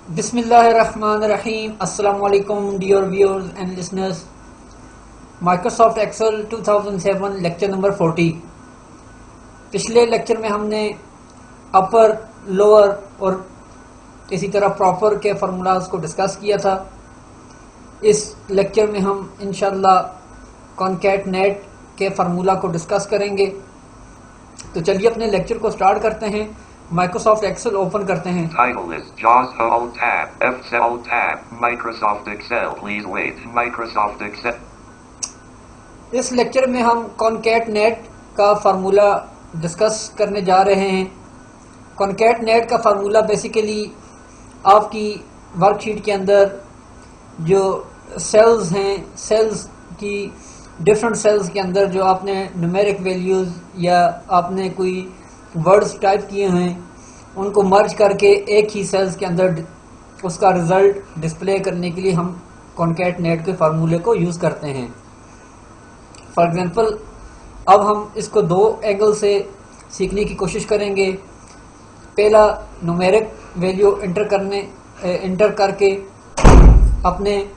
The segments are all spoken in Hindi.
बिस्मिल्लाहिर्रहमानिर्रहीम। अस्सलाम वालेकुम dear viewers and listeners. Microsoft Excel 2007 lecture number 40। पिछले लेक्चर में हमने अपर, लोअर और इसी तरह प्रॉपर के फार्मूलाज को डिस्कस किया था। इस लेक्चर में हम इंशाल्लाह कॉन्कैटनेट के फार्मूला को डिस्कस करेंगे। तो चलिए अपने लेक्चर को स्टार्ट करते हैं। माइक्रोसॉफ्ट एक्सेल ओपन करते हैं। Title list, JAWS Alt Tab, F Alt Tab, Microsoft Excel, please wait, Microsoft Excel. इस लेक्चर में हम कॉन्कैटनेट का फार्मूला डिस्कस करने जा रहे हैं। कॉन्कैटनेट का फार्मूला बेसिकली आपकी वर्कशीट के अंदर जो सेल्स हैं, सेल्स की डिफरेंट सेल्स के अंदर जो आपने न्यूमेरिक वैल्यूज़ या आपने कोई वर्ड्स टाइप किए हैं उनको मर्ज करके एक ही सेल्स के अंदर उसका रिजल्ट डिस्प्ले करने के लिए हम कॉन्कैटनेट के फार्मूले को यूज़ करते हैं। फॉर एग्जांपल अब हम इसको दो एंगल से सीखने की कोशिश करेंगे। पहला, न्यूमेरिक वैल्यू इंटर करके अपने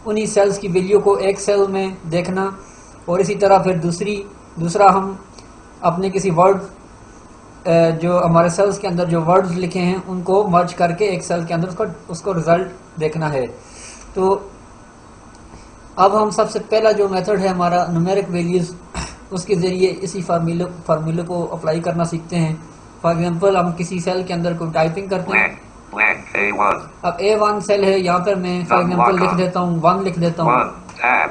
उन्हीं सेल्स की वैल्यू को एक सेल में देखना, और इसी तरह फिर दूसरा हम अपने किसी वर्ड जो हमारे सेल्स के अंदर जो वर्ड्स लिखे हैं उनको मर्ज करके एक सेल के अंदर उसको रिजल्ट देखना है। तो अब हम सबसे पहला जो मेथड है हमारा न्यूमेरिक वैल्यूज, उसके ज़रिए इसी फार्मूले को अप्लाई करना सीखते हैं। फॉर एग्जांपल हम किसी सेल के अंदर कोई टाइपिंग करते हैं। A1. अब A1 सेल है, यहाँ पर मैं फॉर एग्जांपल लिख देता हूँ 1 लिख देता हूँ। 1 tab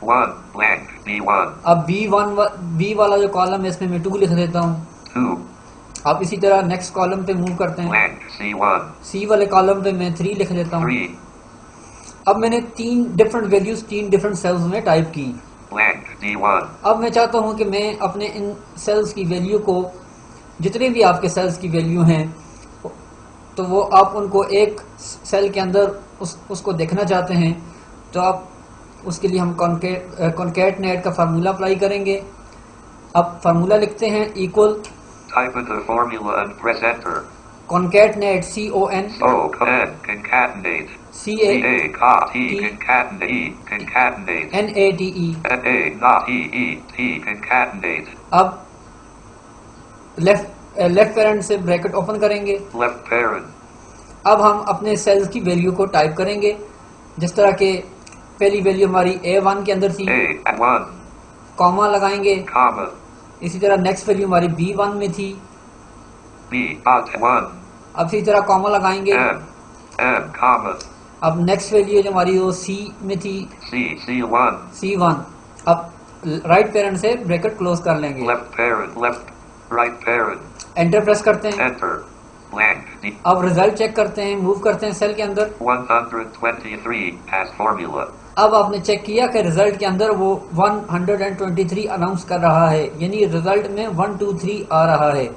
1 blank B1 अब B वाला जो कॉलम है इसमें मैं 2 लिख देता हूँ। 2 अब इसी तरह नेक्स्ट कॉलम पे मूव करते हैं। blank C1 C वाले कॉलम पे मैं 3 लिख देता हूँ। 3 अब मैंने 3 डिफरेंट वैल्यूज 3 डिफरेंट सेल्स में टाइप की। blank D1 अब मैं चाहता हूँ कि मैं अपने इन सेल्स की वैल्यू को, जितने भी आपके सेल्स की वैल्यू हैं, तो वो आप उनको एक सेल के अंदर उसको देखना चाहते हैं। तो आप उसके लिए हम कॉन्कैटनेट का फार्मूला अप्लाई करेंगे। अब फार्मूला लिखते हैं equal, type in the formula and press enter. कॉन्कैटनेट concatenate concatenate concatenate concatenate NATE not concatenate. अब लेफ्ट पेरेंट से ब्रैकेट ओपन करेंगे। left parent अब हम अपने सेल्स की वैल्यू को टाइप करेंगे। जिस तरह के पहली वैल्यू हमारी A1 के अंदर थी, A1 कॉमा लगाएंगे। comma इसी तरह नेक्स्ट वैल्यू हमारी B1 में थी, B1 अब इसी तरह कॉमा लगाएंगे। M comma अब नेक्स्ट वैल्यू जो हमारी वो C में थी, C1 C1। अब राइट पेरेंट से ब्रैकेट क्लोज कर लेंगे। left parent left right parent enter press करते हैं। enter blank अब रिजल्ट चेक करते हैं, मूव करते हैं सेल के अंदर। 123 as formula. अब आपने चेक किया कि रिजल्ट के अंदर वो 123 अनाउंस कर रहा है, यानी रिजल्ट में 123 आ रहा है।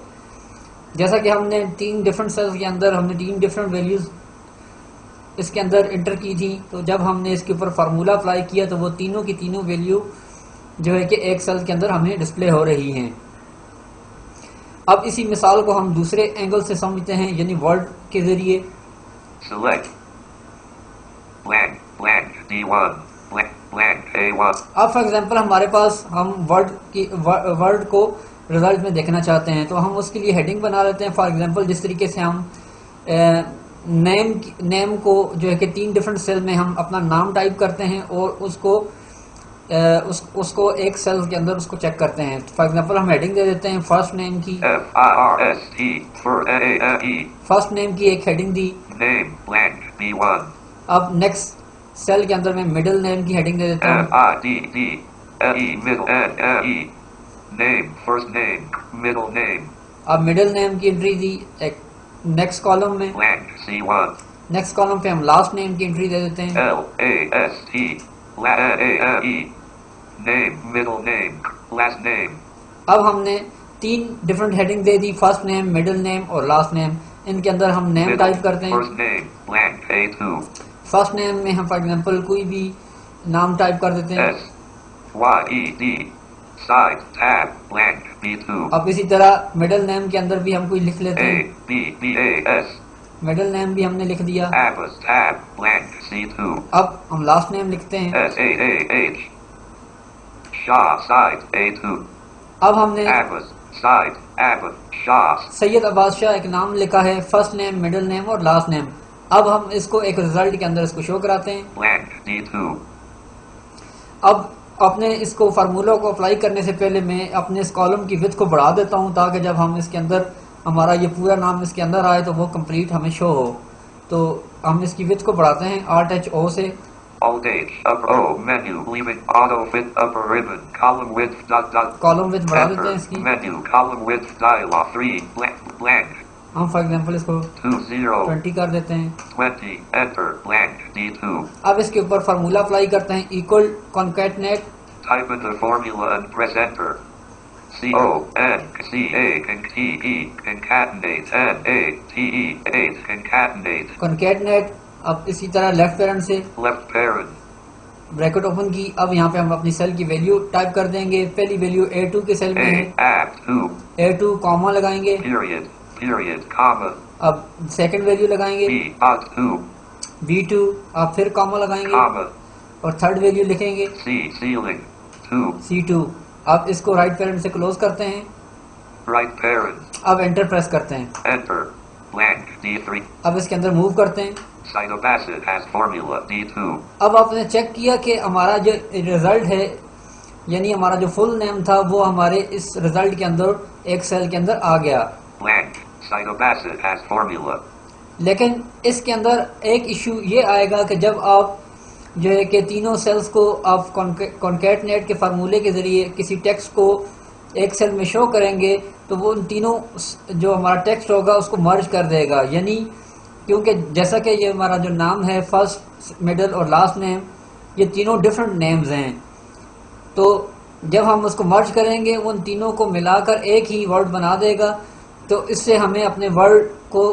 जैसा कि हमने 3 डिफरेंट सेल्स के अंदर हमने 3 डिफरेंट वैल्यूज इसके अंदर इंटर की थी, तो जब हमने इसके ऊपर फार्मूला अप्लाई किया तो वो तीनों की तीनों वैल्यू जो है कि एक सेल के अंदर हमें डिस्प्ले हो रही हैं। अब इसी मिसाल को हम दूसरे एंगल से समझते हैं, यानी वर्ड के जरिए। Select blank D1 blank A1. अब फॉर एग्जांपल हमारे पास हम वर्ड को रिजल्ट में देखना चाहते हैं, तो हम उसके लिए हेडिंग बना लेते हैं। फॉर एग्जांपल जिस तरीके से हम नेम को जो है कि 3 डिफरेंट सेल में हम अपना नाम टाइप करते हैं और उसको एक सेल के अंदर उसको चेक करते हैं। फॉर एग्जांपल हम हेडिंग दे देते हैं फर्स्ट नेम की। FIRST for AAE. First name की एक हेडिंग दी। Name blank B1. अब नेक्स्ट सेल के अंदर मैं मिडिल नेम की हेडिंग दे देता हूँ। MIDDLE middle NLE. Name first name middle name. अब मिडिल नेम की एंट्री दी एक नेक्स्ट कॉलम में। Blank C1. नेक्स्ट कॉलम पे हम लास्ट नेम की एंट्री दे देते हैं। LAST LAE. Name middle name last name. अब हमने 3 डिफरेंट हेडिंग दे दी, फर्स्ट नेम, मिडिल नेम और लास्ट नेम। इनके अंदर हम नेम टाइप करते हैं। First name blank A2. First name में हम फॉर एग्जांपल कोई भी नाम टाइप कर देते हैं। SYED side tab blank B2. अब इसी तरह मिडिल नेम के अंदर भी हम कोई लिख लेते हैं। ABBAS मिडिल नेम भी हमने लिख दिया। Abbas tab blank C2. अब हम लास्ट नेम लिखते हैं। S8AH. Shah side A2. अब हमने Abbas side Abbas Shah. Syed Abbas Shah एक नाम लिखा है, फर्स्ट नेम, मिडिल नेम और लास्ट नेम। अब हम इसको एक रिजल्ट के अंदर इसको शो कराते हैं। Blank D2. अब अपने इसको फार्मूला को अप्लाई करने से पहले मैं अपने इस कॉलम की विड्थ को बढ़ा देता हूं, ताकि जब हम इसके अंदर हमारा ये पूरा नाम इसके अंदर आए तो वो कंप्लीट हमें शो हो। तो हम इसकी विड्थ को बढ़ाते हैं Alt+H+O से। Alt H upper O menu leaving auto fit upper ribbon column width dot dot. Column width बढ़ा देते हैं Enter इसकी। menu column width dialog 3 blank blank हम फॉर एग्जांपल इसको 20 20 कर देते हैं। 20 enter blank D2. अब इसके ऊपर फार्मूला अप्लाई करते हैं, equal concatenate Type in the formula and press enter. C-O-N-C-A T-E concatenate N-A-T-E 8 concatenate. concatenate। अब इसी तरह लेफ्ट पेरेंट से Left parent. ब्रैकेट ओपन की। अब यहाँ पे हम अपनी सेल की वैल्यू टाइप कर देंगे। पहली वैल्यू A2 के सेल में है, A-Ab-2 A2 कॉमा लगाएंगे। period comma अब सेकंड वैल्यू लगाएंगे B-2 B2, अब फिर कॉमा लगाएंगे comma और थर्ड वैल्यू लिखेंगे C ceiling 2 C2। अब इसको राइट पेरेंट से क्लोज करते हैं। right parent. अब एंटर प्रेस करते हैं। Enter blank D3. अब इसके अंदर मूव करते हैं। Cytopacid has formula D2. अब आपने चेक किया कि हमारा जो रिजल्ट है, यानी हमारा जो फुल नेम था, वो हमारे इस रिजल्ट के अंदर एक सेल के अंदर आ गया। Blank Cytopacid has formula. लेकिन इसके अंदर एक इशू ये आएगा कि जब आप जो है कि तीनों सेल्स को आप कॉन्कैटनेट के फार्मूले के ज़रिए किसी टेक्स्ट को एक सेल में शो करेंगे, तो वो उन तीनों जो हमारा टेक्स्ट होगा उसको मर्ज कर देगा। यानी क्योंकि जैसा कि ये हमारा जो नाम है, फर्स्ट, मिडिल और लास्ट नेम, ये तीनों डिफरेंट नेम्स हैं, तो जब हम उसको मर्ज करेंगे उन तीनों को मिलाकर एक ही वर्ड बना देगा। तो इससे हमें अपने वर्ड को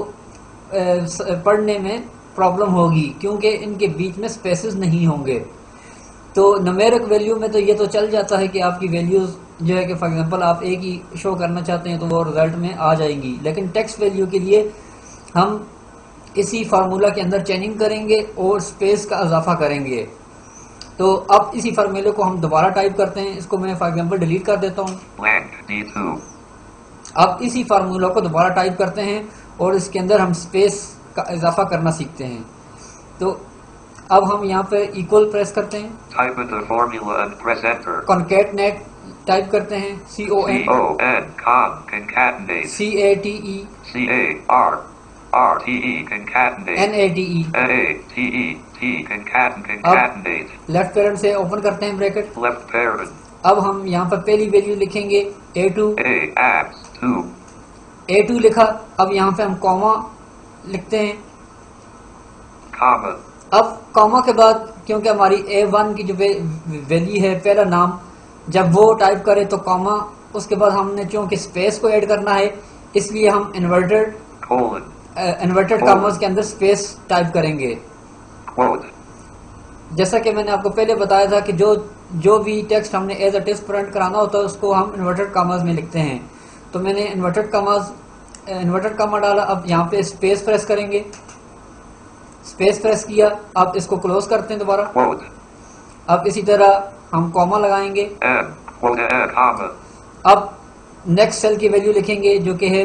पढ़ने में प्रॉब्लम होगी, क्योंकि इनके बीच में स्पेसेस नहीं होंगे। तो न्यूमेरिक वैल्यू में तो ये तो चल जाता है कि आपकी वैल्यूज़ जो है कि फॉर एग्जांपल आप एक ही शो करना चाहते हैं तो वो रिजल्ट में आ जाएंगी। लेकिन टेक्स्ट वैल्यू के लिए हम इसी फार्मूला के अंदर चेंजिंग करेंगे और स्पेस का इजाफा करेंगे। तो अब इसी फार्मूले को हम दोबारा टाइप करते हैं। इसको मैं फॉर एग्जांपल डिलीट कर देता हूँ। Blank D2. अब इसी फार्मूला को दोबारा टाइप करते हैं और इसके अंदर हम स्पेस का इजाफा करना सीखते हैं। तो अब हम यहाँ पे इक्वल प्रेस करते हैं, Type in the formula and press enter. Concatenate type करते हैं, C-O-N concatenate CATE C-A-R-R-T-E concatenate NATE। N-A-T-E-T concatenate. Left parent से ओपन करते हैं ब्रैकेट। Left parent. अब हम यहाँ पर पहली वैल्यू लिखेंगे A2। A-Abs 2 A2 लिखा। अब यहाँ पे हम कॉमा लिखते हैं। comma अब कॉमा के बाद क्योंकि हमारी A1 की जो वैल्यू है, पहला नाम, जब वो टाइप करें तो कॉमा, उसके बाद हमने चूंकि स्पेस को ऐड करना है इसलिए हम इन्वर्टेड colon कॉमास के अंदर स्पेस टाइप करेंगे। quote जैसा कि मैंने आपको पहले बताया था कि जो भी टेक्स्ट हमने एज अ टेक्स्ट प्रिंट कराना होता है उसको हम इन्वर्टेड कॉमास में लिखते हैं। तो मैंने इन्वर्टेड कॉमा डाला। अब यहाँ पे स्पेस प्रेस करेंगे, स्पेस प्रेस किया। अब इसको क्लोज करते हैं दोबारा। quote अब इसी तरह हम कॉमा लगाएंगे। N quote N comma अब नेक्स्ट सेल की वैल्यू लिखेंगे जो कि है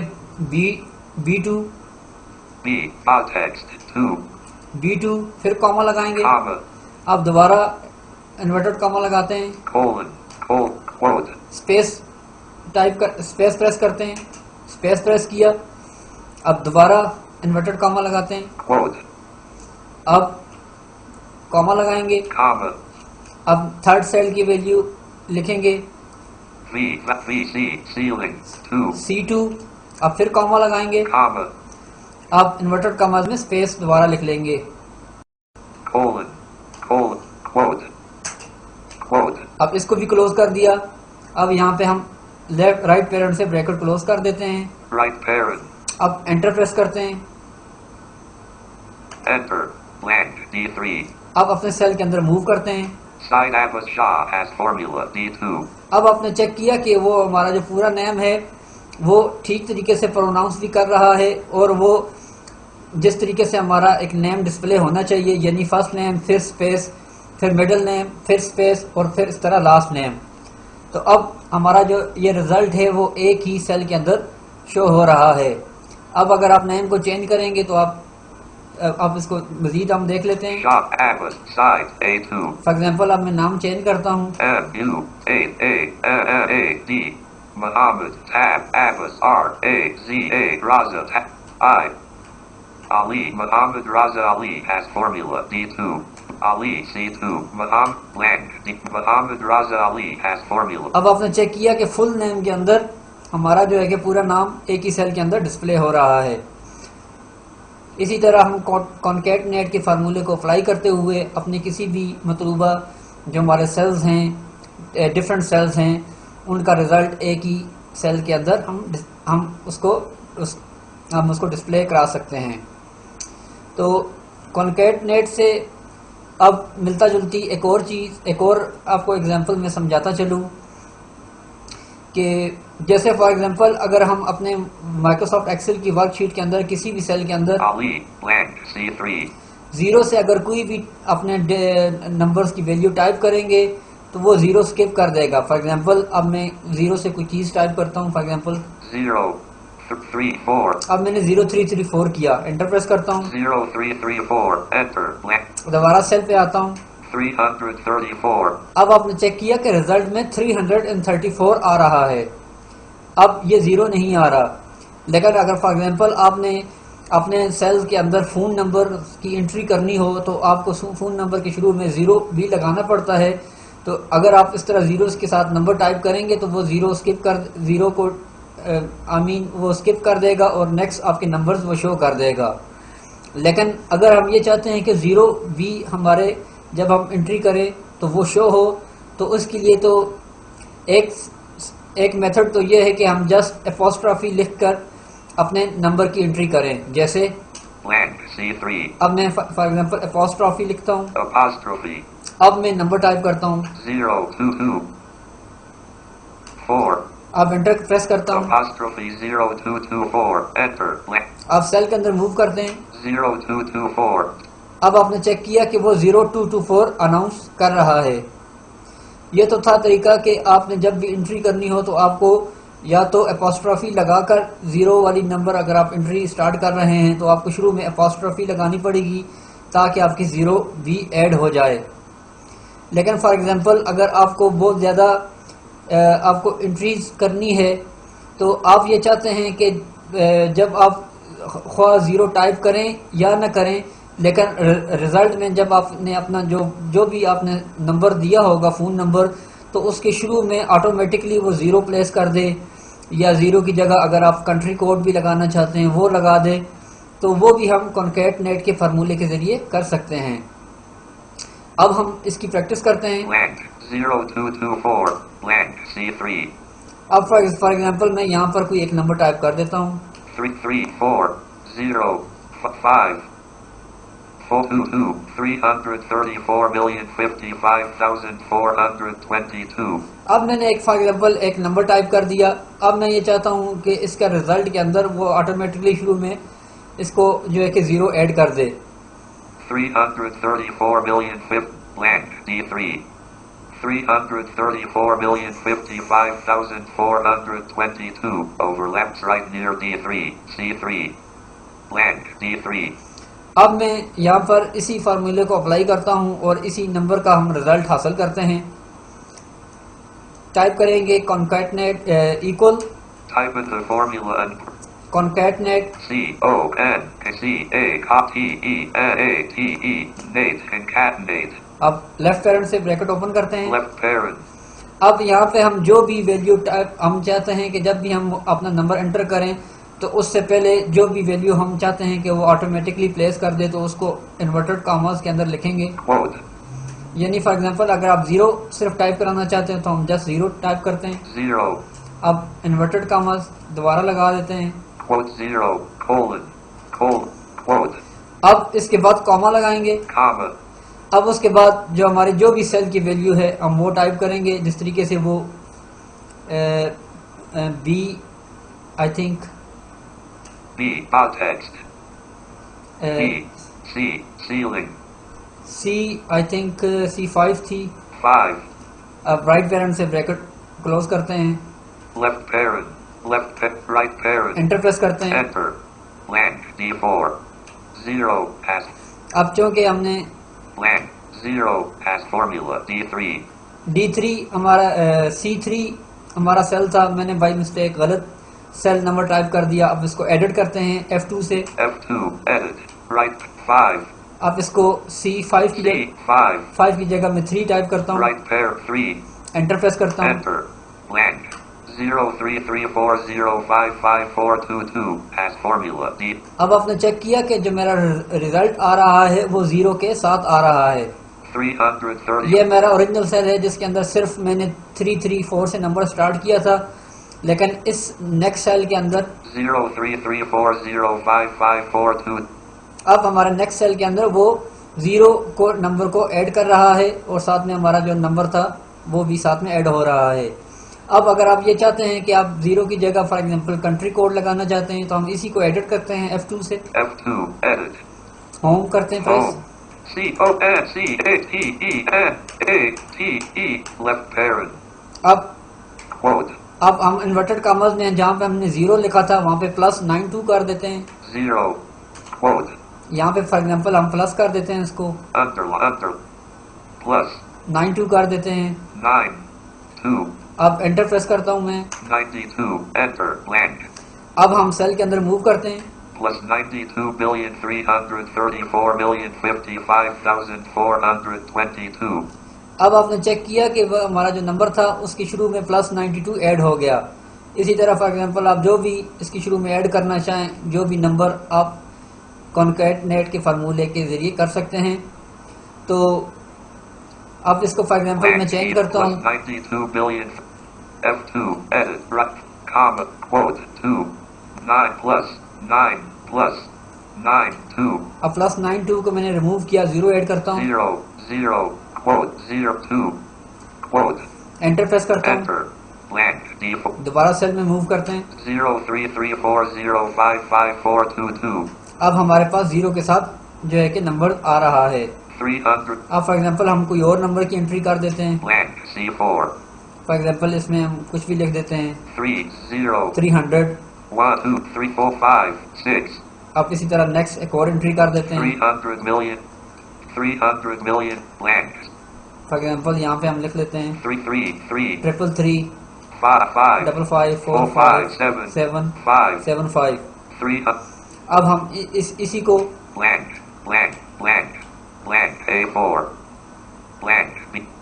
B2 B context 2 B2, फिर कॉमा लगाएंगे। comma अब दोबारा इन्वर्टेड कॉमा लगाते हैं, colon quote space space press करते हैं, स्पेस प्रेस किया। अब दोबारा इन्वर्टेड कॉमा लगाते हैं। quote अब कॉमा लगाएंगे। comma अब थर्ड सेल की वैल्यू लिखेंगे VC ceiling 2 C2। अब फिर कॉमा लगाएंगे। comma अब इन्वर्टेड कॉमास में स्पेस दोबारा लिख लेंगे। colon quote अब इसको भी क्लोज कर दिया। अब यहाँ पे हम राइट पेरेंट से ब्रैकेट क्लोज कर देते हैं। right parent. अब एंटर प्रेस करते हैं। Enter blank D3. अब अपने सेल के अंदर मूव करते हैं। Side Abbas Shah has formula D2. अब आपने चेक किया कि वो हमारा जो पूरा नेम है वो ठीक तरीके से प्रोनाउंस भी कर रहा है और वो जिस तरीके से हमारा एक नेम डिस्प्ले होना चाहिए, यानी फर्स्ट नेम फिर स्पेस फिर मिडिल नेम फिर स्पेस और फिर इस तरह लास्ट नेम। तो अब हमारा जो ये रिजल्ट है वो एक ही सेल के अंदर शो हो रहा है। अब अगर आप नेम को चेंज करेंगे तो आप इसको मजीद हम देख लेते हैं। Shop Atlas side A2 for example अब मैं नाम चेंज करता हूँ। MU8A Muhammad Tab Atlas RAZA Raza Tab I Ali Muhammad Raza Ali has formula D2 Ali C2 Muhammad blank D Muhammad Raza Ali has formula। अब आपने चेक किया कि फुल नेम के अंदर हमारा जो है कि पूरा नाम एक ही सेल के अंदर डिस्प्ले हो रहा है। इसी तरह हम कॉन्कैटनेट के फार्मूले को अप्लाई करते हुए अपने किसी भी मतलूबा जो हमारे सेल्स हैं, डिफरेंट सेल्स हैं, उनका रिजल्ट एक ही सेल के अंदर हम उसको डिस्प्ले करा सकते हैं। तो कॉन्कैटनेट से अब मिलता जुलती एक और चीज़, एक और आपको एग्जांपल में समझाता चलूँ कि जैसे फॉर एग्जांपल अगर हम अपने माइक्रोसॉफ्ट एक्सेल की वर्कशीट के अंदर किसी भी सेल के अंदर Ali blank C3 जीरो से अगर कोई भी अपने नंबर्स की वैल्यू टाइप करेंगे तो वो जीरो स्किप कर देगा। फॉर एग्जांपल अब मैं जीरो से कोई चीज़ टाइप करता हूँ, फॉर एग्जांपल 0334 अब मैंने 0334 किया, एंटर प्रेस करता हूँ, 0334 enter blank दोबारा सेल पे आता हूँ। 334 अब आपने चेक किया कि रिजल्ट में 334 आ रहा है। अब ये जीरो नहीं आ रहा। लेकिन अगर फॉर एग्जांपल आपने अपने सेल के अंदर फ़ोन नंबर की एंट्री करनी हो तो आपको फ़ोन नंबर के शुरू में ज़ीरो भी लगाना पड़ता है। तो अगर आप इस तरह ज़ीरोस के साथ नंबर टाइप करेंगे तो वो ज़ीरो को वो स्किप कर देगा और नेक्स्ट आपके नंबर्स वो शो कर देगा। लेकिन अगर हम ये चाहते हैं कि ज़ीरो भी हमारे जब हम एंट्री करें तो वो शो हो, तो उसके लिए तो एक मेथड तो ये है कि हम जस्ट एपोस्ट्रॉफी लिखकर अपने नंबर की एंट्री करें। जैसे blank C3 अब मैं फॉर एग्जांपल एपोस्ट्रॉफी लिखता हूँ, apostrophe अब मैं नंबर टाइप करता हूँ, 0224 अब एंटर प्रेस करता हूँ, apostrophe 0224 enter blank अब सेल के अंदर मूव करते हैं। 0224 अब आपने चेक किया कि वो 0224 अनाउंस कर रहा है। ये तो था तरीका कि आपने जब भी एंट्री करनी हो तो आपको या तो एपोस्ट्रॉफी लगाकर ज़ीरो वाली नंबर अगर आप एंट्री स्टार्ट कर रहे हैं तो आपको शुरू में एपोस्ट्रॉफी लगानी पड़ेगी ताकि आपकी ज़ीरो भी ऐड हो जाए। लेकिन फॉर एग्जांपल अगर आपको बहुत ज़्यादा आपको एंट्रीज करनी है तो आप ये चाहते हैं कि जब आप ख्वाह ज़ीरो टाइप करें या ना करें, लेकिन रिज़ल्ट में जब आपने अपना जो भी आपने नंबर दिया होगा फ़ोन नंबर, तो उसके शुरू में ऑटोमेटिकली वो ज़ीरो प्लेस कर दे, या ज़ीरो की जगह अगर आप कंट्री कोड भी लगाना चाहते हैं वो लगा दे, तो वो भी हम कॉन्कैटनेट के फार्मूले के ज़रिए कर सकते हैं। अब हम इसकी प्रैक्टिस करते हैं। blank 0224 blank C3 अब फॉर एग्जांपल मैं यहाँ पर कोई एक नंबर टाइप कर देता हूँ, 33405 422 334,055,422। अब मैंने एक फॉर एग्जांपल एक नंबर टाइप कर दिया। अब मैं ये चाहता हूँ कि इसका रिजल्ट के अंदर वो ऑटोमेटिकली शुरू में इसको जो है कि ज़ीरो ऐड कर दे। 334 million blank D3 334,055,422 overlaps right near D3 C3 blank D3। अब मैं यहाँ पर इसी फार्मूले को अप्लाई करता हूँ और इसी नंबर का हम रिजल्ट हासिल करते हैं। टाइप करेंगे concatenate equal type in the formula and concatenate CONCATENATE Nate concatenate अब लेफ्ट पैरेंट से ब्रैकेट ओपन करते हैं। left parent अब यहाँ पे हम जो भी वैल्यू टाइप हम चाहते हैं कि जब भी हम अपना नंबर एंटर करें तो उससे पहले जो भी वैल्यू हम चाहते हैं कि वो ऑटोमेटिकली प्लेस कर दे, तो उसको इन्वर्टेड कॉमास के अंदर लिखेंगे। quote यानी फॉर एग्जांपल अगर आप ज़ीरो सिर्फ टाइप कराना चाहते हैं तो हम जस्ट ज़ीरो टाइप करते हैं। 0 अब इन्वर्टेड कॉमास दोबारा लगा देते हैं। quote 0 colon quote अब इसके बाद कॉमा लगाएंगे। comma अब उसके बाद जो हमारे जो भी सेल की वैल्यू है हम वो टाइप करेंगे जिस तरीके से वो B I think B text C, ceiling. C I think C5 थी। 5, अब राइट पेरेंट से ब्रैकेट क्लोज करते हैं, left parent, right parent. Enter press करते हैं। Enter. Blank, D4. 0 has, अब चूंकि हमने blank, 0 has formula, D3. D3 हमारा C3 हमारा सेल था, मैंने बाई मिस्टेक गलत सेल नंबर टाइप कर दिया। अब इसको एडिट करते हैं F2 से। F2, edit, right, 5. अब इसको C5 की C, 5. 5 की जगह मैं 3 टाइप करता हूँ, Right pair, 3. एंटर प्रेस करता हूँ। Enter. Blank. 03340554422 has formula, D. अब आपने चेक किया कि जो मेरा रिजल्ट आ रहा है वो 0 के साथ आ रहा है। 330. ये मेरा ओरिजिनल सेल है जिसके अंदर सिर्फ मैंने 334 से नंबर स्टार्ट किया था, लेकिन इस नेक्स्ट सेल के अंदर 03340554422. अब हमारे नेक्स्ट सेल के अंदर वो 0 को नंबर को ऐड कर रहा है और साथ में हमारा जो नंबर था वो भी साथ में ऐड हो रहा है। अब अगर आप ये चाहते हैं कि आप 0 की जगह फॉर एग्जांपल कंट्री कोड लगाना चाहते हैं तो हम इसी को एडिट करते हैं F2 से। F2, edit. होम करते हैं press. Home. C-O-N-C-A-T-E-N-A-T-E, left parent. अब Quote. हम इन्वर्टेड कॉमर्स में जहाँ पे हमने 0 लिखा था वहाँ पे +92 कर देते हैं। 0. Quote. यहाँ पे फॉर एग्जांपल हम प्लस कर देते हैं, इसको Under. Plus. 92 कर देते हैं। 9. 2. अब एंटर प्रेस करता हूँ मैं। 92. Enter. Blank. अब हम सेल के अंदर मूव करते हैं। Plus 92,334,055,422. अब आपने चेक किया कि वह हमारा जो नंबर था उसके शुरू में +92 ऐड हो गया। इसी तरह फॉर एग्जांपल आप जो भी इसकी शुरू में ऐड करना चाहें, जो भी नंबर आप कॉन्कैटनेट के फार्मूले के जरिए कर सकते हैं। तो अब इसको फॉर एग्जांपल मैं चेंज करता हूँ। 92 billion. F2, edit, right, comma, quote, 2. 9 plus 9 plus 9, 2. अब +92 को मैंने रिमूव किया, 0 ऐड करता हूँ, 0, 0, quote, 0, 2, quote, एंटर प्रेस करता हूँ। enter, blank, D4. दोबारा सेल में मूव करते हैं। 03340554422. अब हमारे पास 0 के साथ जो है कि नंबर आ रहा है। 300, अब फॉर एग्जांपल हम कोई और नंबर की एंट्री कर देते हैं। blank, C4. फॉर एग्जांपल इसमें हम कुछ भी लिख देते हैं 3, 0, 300। 1, 2, 3, 4, 5, 6. अब इसी तरह नेक्स्ट एक और एंट्री कर देते हैं। 300 million, 300 million, blank, for example यहाँ पे हम लिख लेते हैं 333, 333 5, 5, 55 4, 5, 7, 7 5, 75। 300, अब हम इसी को blank, blank, blank, blank, A4, blank,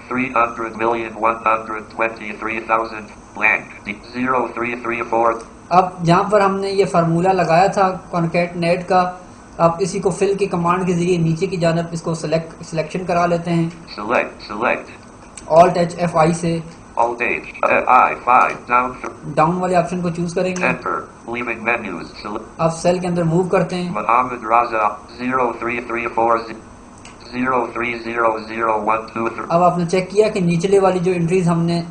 300,123,000, blank, 0334. अब जहाँ पर हमने ये फार्मूला लगाया था कॉन्कैटनेट का, आप इसी को फिल की कमांड के जरिए नीचे की जानब इसको सिलेक्शन करा लेते हैं। Select, Alt H F5 से Alt H, I5, down, down वाले ऑप्शन को चूज करेंगे। enter, leaving menus, select, अब सेल के अंदर मूव करते हैं। Mohammed Raza, 0334, 03000123. अब आपने चेक किया कि निचले वाली जो एंट्रीज हमने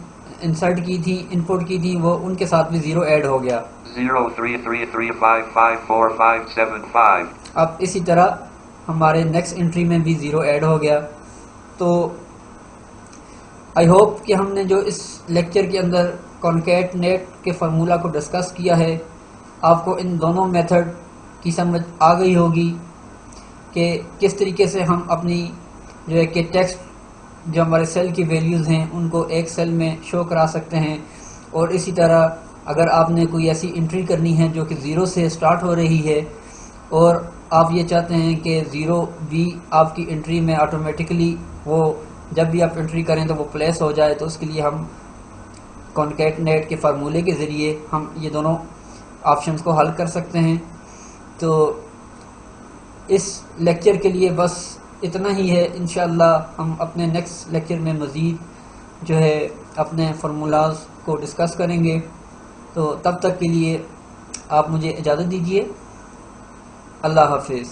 इंसर्ट की थी, इनपुट की थी, वो उनके साथ भी 0 ऐड हो गया। 0333554575. अब इसी तरह हमारे नेक्स्ट एंट्री में भी 0 ऐड हो गया। तो आई होप कि हमने जो इस लेक्चर के अंदर कॉन्कैटनेट के फार्मूला को डिस्कस किया है, आपको इन दोनों मेथड की समझ आ गई होगी कि किस तरीके से हम अपनी जो है कि टेक्स्ट जो हमारे सेल की वैल्यूज़ हैं उनको एक सेल में शो करा सकते हैं। और इसी तरह अगर आपने कोई ऐसी एंट्री करनी है जो कि 0 से स्टार्ट हो रही है और आप ये चाहते हैं कि 0 भी आपकी एंट्री में ऑटोमेटिकली वो जब भी आप एंट्री करें तो वो प्लेस हो जाए, तो उसके लिए हम कॉन्कैटनेट के फार्मूले के ज़रिए हम ये दोनों ऑप्शंस को हल कर सकते हैं। तो इस लेक्चर के लिए बस इतना ही है। इंशाअल्लाह हम अपने नेक्स्ट लेक्चर में मज़ीद जो है अपने फार्मूलाज को डिस्कस करेंगे। तो तब तक के लिए आप मुझे इजाज़त दीजिए। अल्लाह हाफिज़।